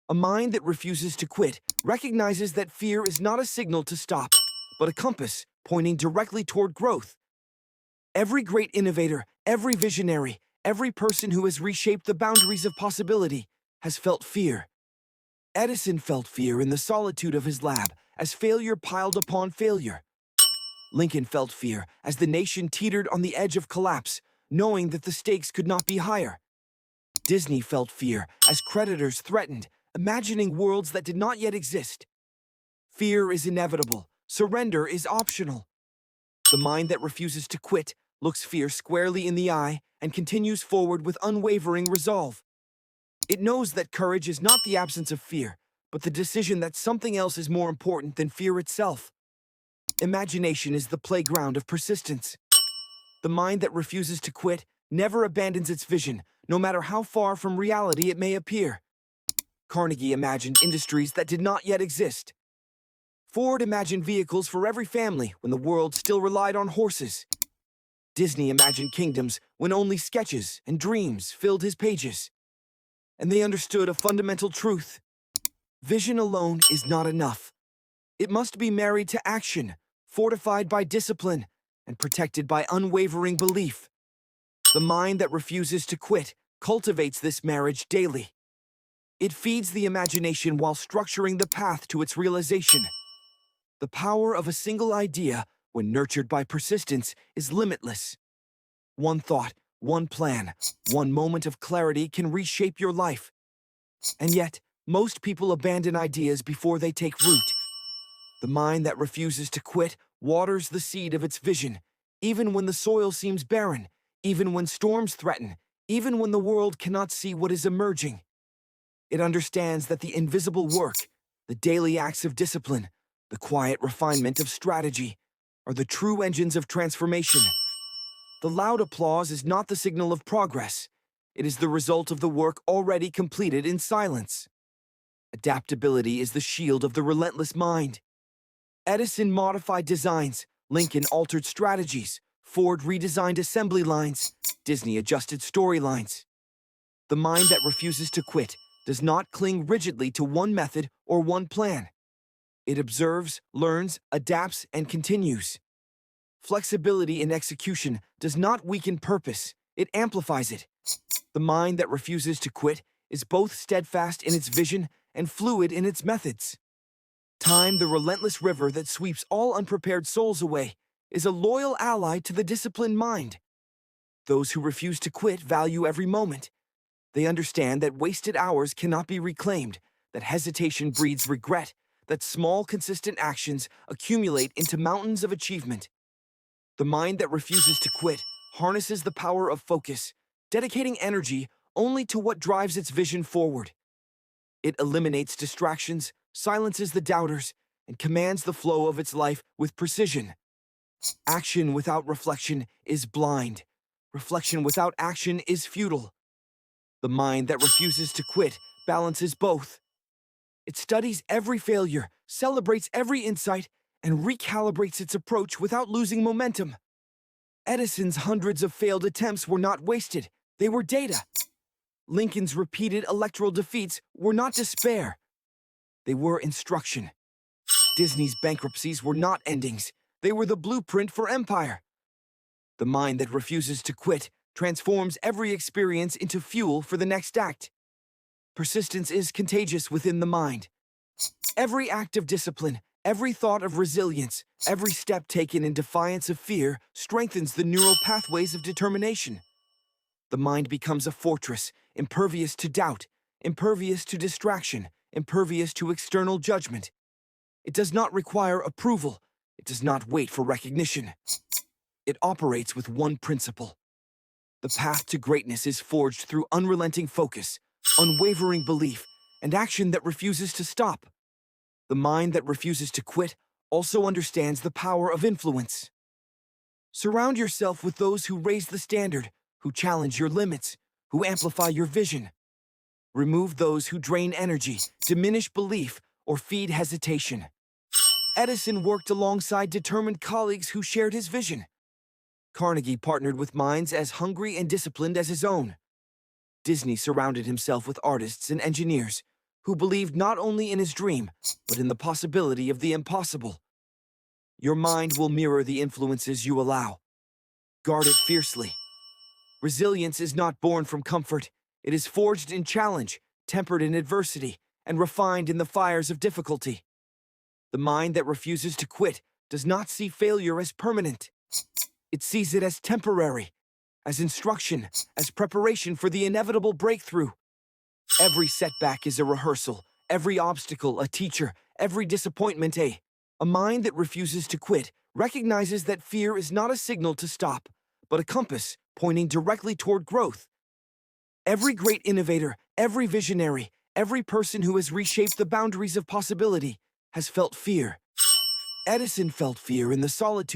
A mind that refuses to quit recognizes that fear is not a signal to stop, but a compass pointing directly toward growth. Every great innovator, every visionary, every person who has reshaped the boundaries of possibility has felt fear. Edison felt fear in the solitude of his lab as failure piled upon failure. Lincoln felt fear as the nation teetered on the edge of collapse, knowing that the stakes could not be higher. Disney felt fear as creditors threatened, imagining worlds that did not yet exist. Fear is inevitable. Surrender is optional. The mind that refuses to quit looks fear squarely in the eye and continues forward with unwavering resolve. It knows that courage is not the absence of fear, but the decision that something else is more important than fear itself. Imagination is the playground of persistence. The mind that refuses to quit never abandons its vision, no matter how far from reality it may appear. Carnegie imagined industries that did not yet exist. Ford imagined vehicles for every family when the world still relied on horses. Disney imagined kingdoms when only sketches and dreams filled his pages. And they understood a fundamental truth. Vision alone is not enough. It must be married to action, fortified by discipline, and protected by unwavering belief. The mind that refuses to quit cultivates this marriage daily. It feeds the imagination while structuring the path to its realization. The power of a single idea, when nurtured by persistence, is limitless. One thought, one plan, one moment of clarity can reshape your life. And yet, most people abandon ideas before they take root. The mind that refuses to quit waters the seed of its vision, even when the soil seems barren, even when storms threaten, even when the world cannot see what is emerging. It understands that the invisible work, the daily acts of discipline, the quiet refinement of strategy, are the true engines of transformation. The loud applause is not the signal of progress. It is the result of the work already completed in silence. Adaptability is the shield of the relentless mind. Edison modified designs, Lincoln altered strategies, Ford redesigned assembly lines, Disney adjusted storylines. The mind that refuses to quit does not cling rigidly to one method or one plan. It observes, learns, adapts, and continues. Flexibility in execution does not weaken purpose, it amplifies it. The mind that refuses to quit is both steadfast in its vision and fluid in its methods. Time, the relentless river that sweeps all unprepared souls away, is a loyal ally to the disciplined mind. Those who refuse to quit value every moment. They understand that wasted hours cannot be reclaimed, that hesitation breeds regret, that small, consistent actions accumulate into mountains of achievement. The mind that refuses to quit harnesses the power of focus, dedicating energy only to what drives its vision forward. It eliminates distractions, silences the doubters, and commands the flow of its life with precision. Action without reflection is blind. Reflection without action is futile. The mind that refuses to quit balances both. It studies every failure, celebrates every insight, and recalibrates its approach without losing momentum. Edison's hundreds of failed attempts were not wasted, they were data. Lincoln's repeated electoral defeats were not despair, they were instruction. Disney's bankruptcies were not endings, they were the blueprint for empire. The mind that refuses to quit transforms every experience into fuel for the next act. Persistence is contagious within the mind. Every act of discipline, every thought of resilience, every step taken in defiance of fear strengthens the neural pathways of determination. The mind becomes a fortress, impervious to doubt, impervious to distraction, impervious to external judgment. It does not require approval. It does not wait for recognition. It operates with one principle. The path to greatness is forged through unrelenting focus, unwavering belief, and action that refuses to stop. The mind that refuses to quit also understands the power of influence. Surround yourself with those who raise the standard, who challenge your limits, who amplify your vision. Remove those who drain energy, diminish belief, or feed hesitation. Edison worked alongside determined colleagues who shared his vision. Carnegie partnered with minds as hungry and disciplined as his own. Disney surrounded himself with artists and engineers who believed not only in his dream, but in the possibility of the impossible. Your mind will mirror the influences you allow. Guard it fiercely. Resilience is not born from comfort. It is forged in challenge, tempered in adversity, and refined in the fires of difficulty. The mind that refuses to quit does not see failure as permanent. It sees it as temporary, as instruction, as preparation for the inevitable breakthrough. Every setback is a rehearsal, every obstacle a teacher, every disappointment a mind that refuses to quit recognizes that fear is not a signal to stop, but a compass pointing directly toward growth. Every great innovator, every visionary, every person who has reshaped the boundaries of possibility has felt fear. Edison felt fear in the solitude